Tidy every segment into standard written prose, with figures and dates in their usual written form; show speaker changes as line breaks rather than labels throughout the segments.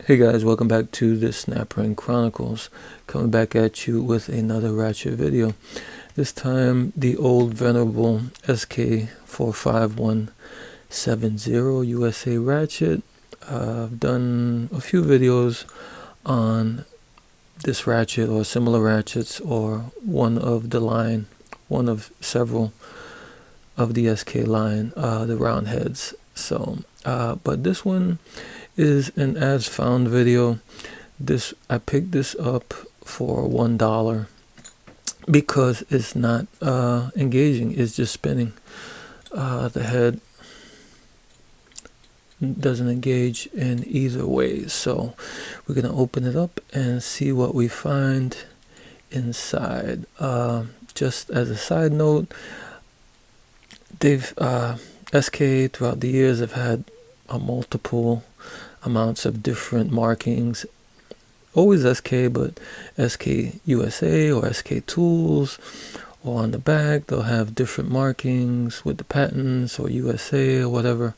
Hey guys, welcome back to the Snapring Chronicles. Coming back at you with another ratchet video. This time the old venerable SK45170 USA ratchet. I've done a few videos on this ratchet or similar ratchets, or one of the line, one of several of the SK line, the round heads. But this one is an as found video. I picked this up for $1 because it's not engaging, it's just spinning. The head doesn't engage in either way, so we're gonna open it up and see what we find inside. Just as a side note, they've SK throughout the years have had multiple amounts of different markings. Always SK, but SK USA or SK Tools, or on the back they'll have different markings with the patents or USA or whatever,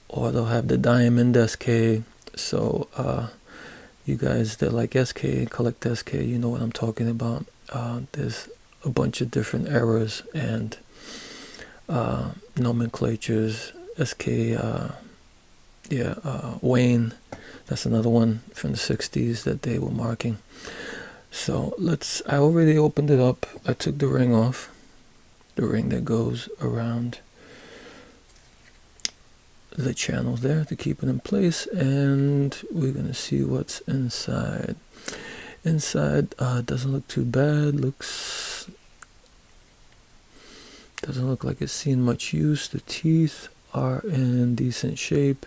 or they'll have the diamond SK. So you guys that like SK, collect SK, you know what I'm talking about. There's a bunch of different errors and nomenclatures. SK Wayne, that's another one from the 60s that they were marking. So I already opened it up. I took the ring off, the ring that goes around the channels there to keep it in place, and we're gonna see what's inside. Inside doesn't look too bad. Doesn't look like it's seen much use. The teeth are in decent shape.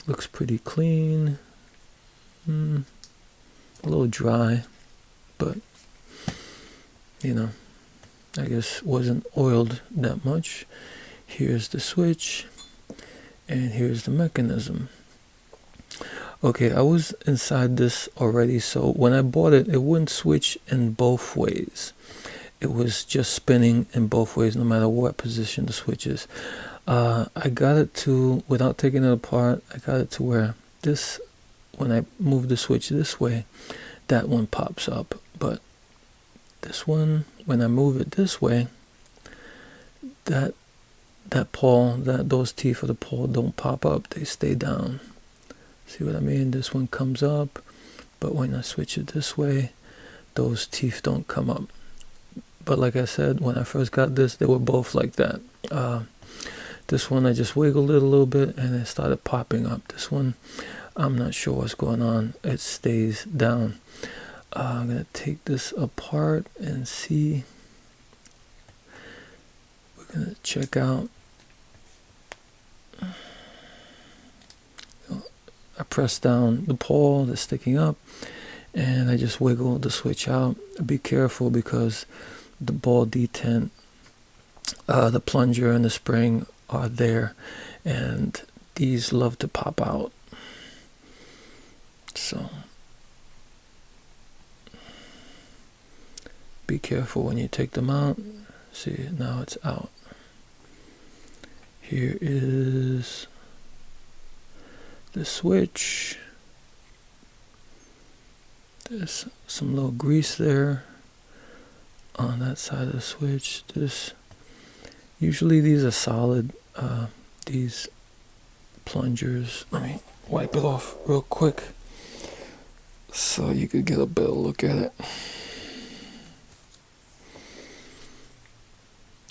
Looks pretty clean. A little dry, but you know, I guess wasn't oiled that much. Here's the switch, and here's the mechanism. Okay, I was inside this already, so when I bought it, it wouldn't switch in both ways. It was just spinning in both ways, no matter what position the switch is. I got it to, without taking it apart, I got it to where this, when I move the switch this way, that one pops up. But this one, when I move it this way, that pawl, those teeth of the pawl don't pop up, they stay down. See what I mean? This one comes up, but when I switch it this way, those teeth don't come up. But like I said, when I first got this, they were both like that. This one, I just wiggled it a little bit and it started popping up. This one, I'm not sure what's going on. It stays down. I'm going to take this apart and see. We're going to check out. I press down the pawl that's sticking up, and I just wiggle the switch out. Be careful because the ball detent, the plunger and the spring are there, and these love to pop out. So be careful when you take them out. See, now it's out. Here is the switch. There's some little grease there on that side of the switch. Usually these are solid, these plungers. Let me wipe it off real quick so you could get a better look at it.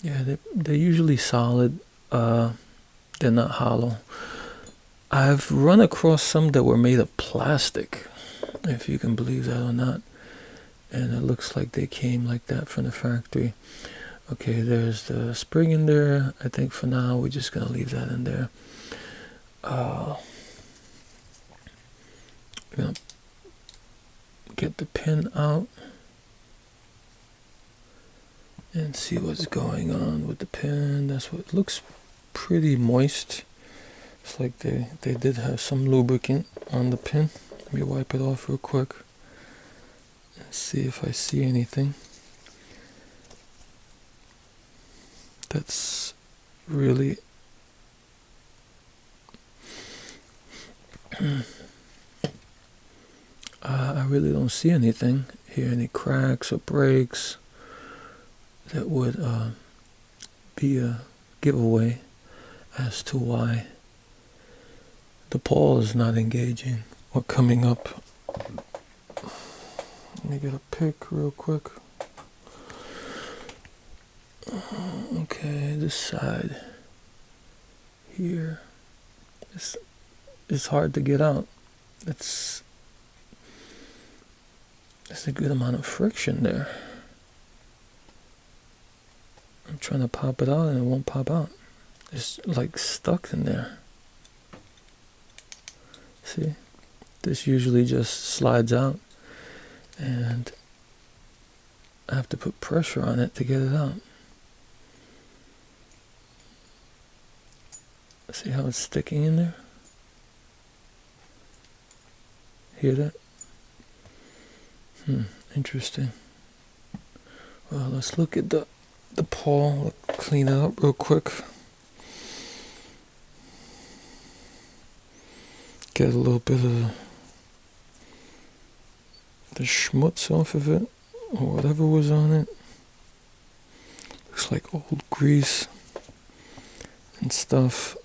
Yeah, they're usually solid. They're not hollow. I've run across some that were made of plastic, if you can believe that or not, and it looks like they came like that from the factory. Okay, there's the spring in there. I think for now we're just gonna leave that in there. We're gonna get the pin out and see what's going on with the pin. That's what it looks, pretty moist. It's like they did have some lubricant on the pin. Let me wipe it off real quick and see if I see anything that's really really don't see anything here, any cracks or breaks that would be a giveaway as to why the pawl is not engaging or coming up. Let me get a pick real quick. Okay, this side here, it's hard to get out. It's a good amount of friction there. I'm trying to pop it out and it won't pop out. It's like stuck in there. See? This usually just slides out and I have to put pressure on it to get it out. See how it's sticking in there? Hear that? Interesting. Well, let's look at the pawl. Let's clean it up real quick. Get a little bit of the schmutz off of it, or whatever was on it. Looks like old grease and stuff.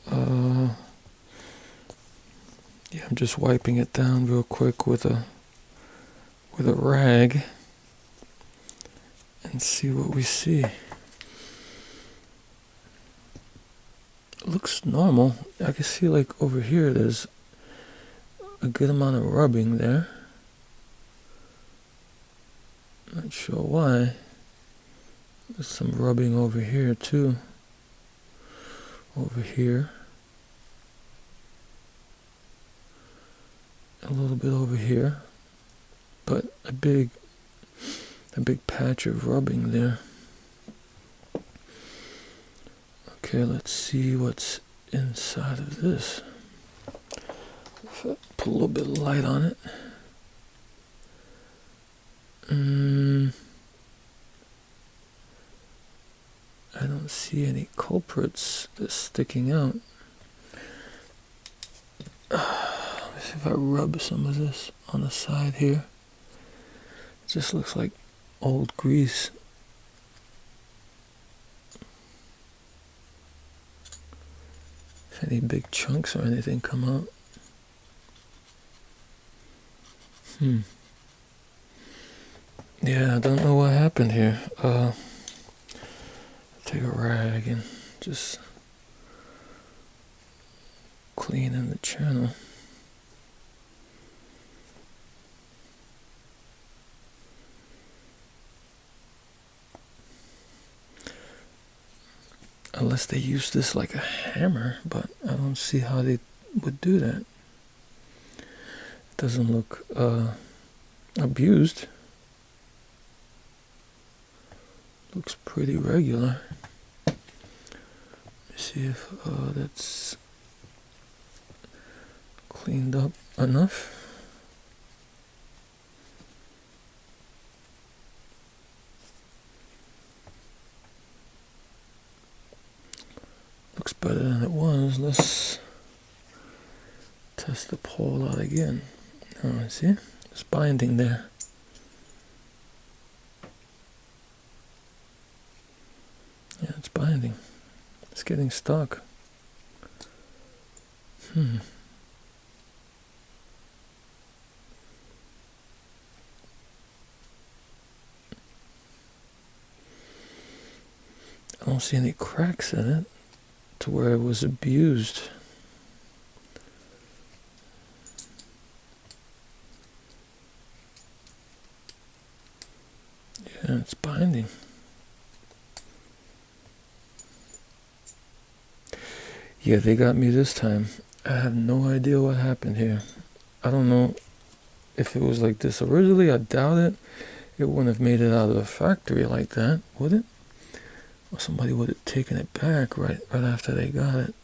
Yeah, I'm just wiping it down real quick with a rag and see what we see. It looks normal. I can see like over here there's a good amount of rubbing there. Not sure why. There's some rubbing over here too. Over here. A little bit over here. But a big patch of rubbing there. Okay, let's see what's inside of this. If I put a little bit of light on it. I don't see any culprits that's sticking out. Let me see if I rub some of this on the side here. It just looks like old grease. If any big chunks or anything come out. Yeah, I don't know what happened here. Take a rag and just clean in the channel. Unless they use this like a hammer, but I don't see how they would do that. It doesn't look abused. Looks pretty regular. Let me see if that's cleaned up enough. Looks better than it was. Let's test the pawl out again. Oh, see? It's binding there. Yeah, it's binding. It's getting stuck. I don't see any cracks in it to where it was abused. Yeah, it's binding. Yeah, they got me this time. I have no idea what happened here. I don't know if it was like this originally. I doubt it. It wouldn't have made it out of the factory like that, would it? Or somebody would have taken it back right after they got it.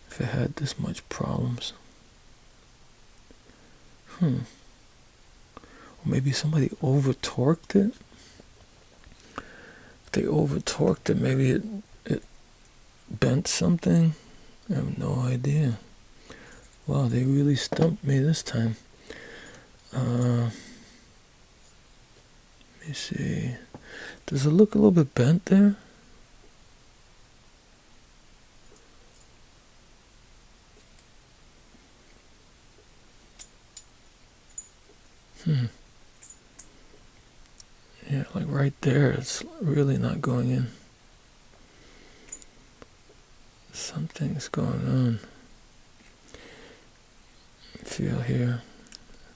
If it had this much problems. Or maybe somebody over-torqued it. If they over-torqued it, maybe it bent something. I have no idea. Wow, they really stumped me this time. Let me see. Does it look a little bit bent there? Yeah, like right there, it's really not going in. Something's going on. Feel here.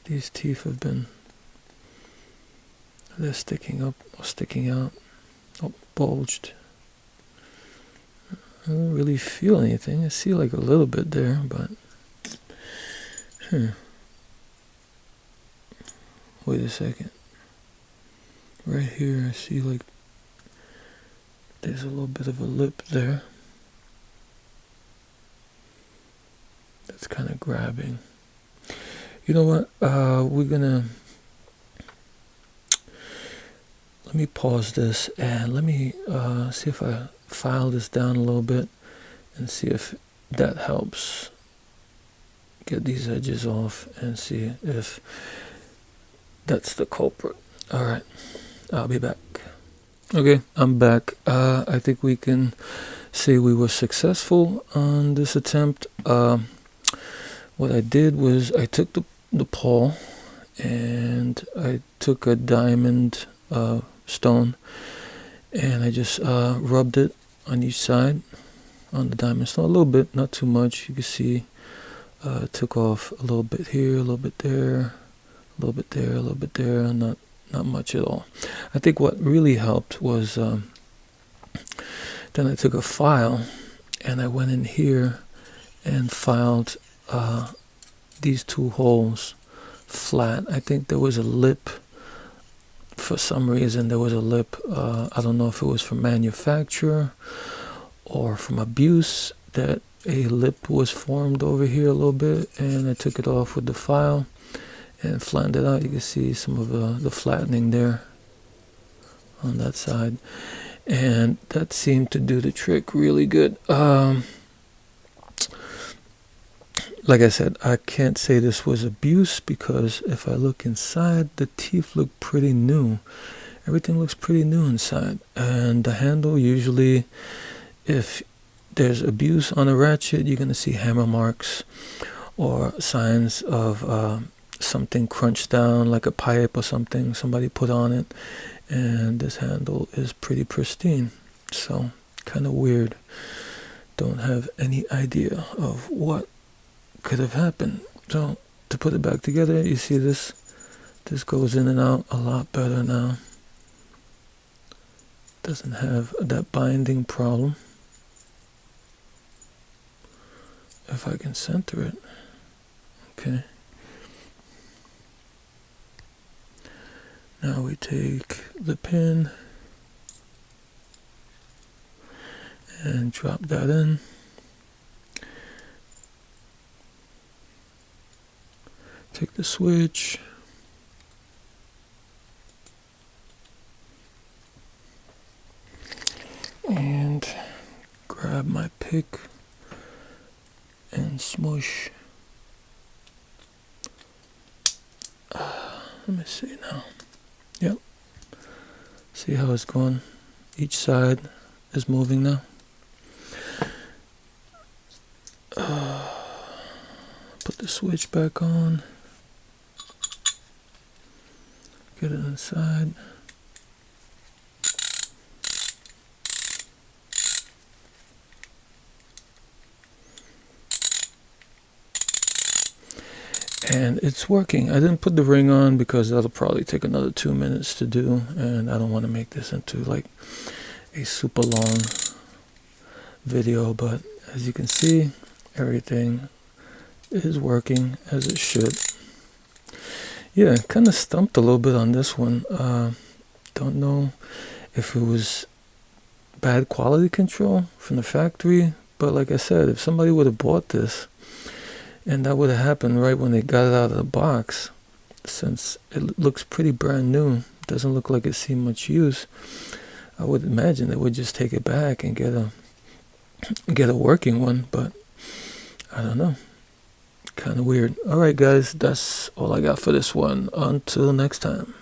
These teeth have been, they're sticking up or sticking out. Oh, bulged. I don't really feel anything. I see like a little bit there, but wait a second. Right here, I see like there's a little bit of a lip there. That's kind of grabbing. You know what? We're gonna, let me pause this and let me see if I file this down a little bit and see if that helps get these edges off and see if that's the culprit. All right, I'll be back. Okay, I'm back. I think we can say we were successful on this attempt. What I did was I took the pawl and I took a diamond stone and I just rubbed it on each side on the diamond stone a little bit, not too much. You can see took off a little bit here, a little bit there, a little bit there, a little bit there, not much at all. I think what really helped was then I took a file and I went in here and filed these two holes flat. I think there was a lip. For some reason there was a lip. I don't know if it was from manufacturer or from abuse that a lip was formed over here a little bit, and I took it off with the file and flattened it out. You can see some of the flattening there on that side, and that seemed to do the trick really good. Like I said, I can't say this was abuse because if I look inside, the teeth look pretty new. Everything looks pretty new inside. And the handle, usually, if there's abuse on a ratchet, you're going to see hammer marks or signs of something crunched down, like a pipe or something somebody put on it. And this handle is pretty pristine. So, kind of weird. Don't have any idea of what could have happened. So to put it back together, you see this goes in and out a lot better now. Doesn't have that binding problem. If I can center it. Okay. Now we take the pin and drop that in. Take the switch. And grab my pick and smush. Let me see now. Yep. See how it's going? Each side is moving now. Put the switch back on. Get it inside. And it's working. I didn't put the ring on because that'll probably take another 2 minutes to do, and I don't want to make this into like a super long video, but as you can see, everything is working as it should. Yeah, kind of stumped a little bit on this one. Don't know if it was bad quality control from the factory, but like I said, if somebody would have bought this and that would have happened right when they got it out of the box, since it looks pretty brand new, doesn't look like it's seen much use, I would imagine they would just take it back and get a working one, but I don't know. kind of weird. Alright guys, that's all I got for this one. Until next time.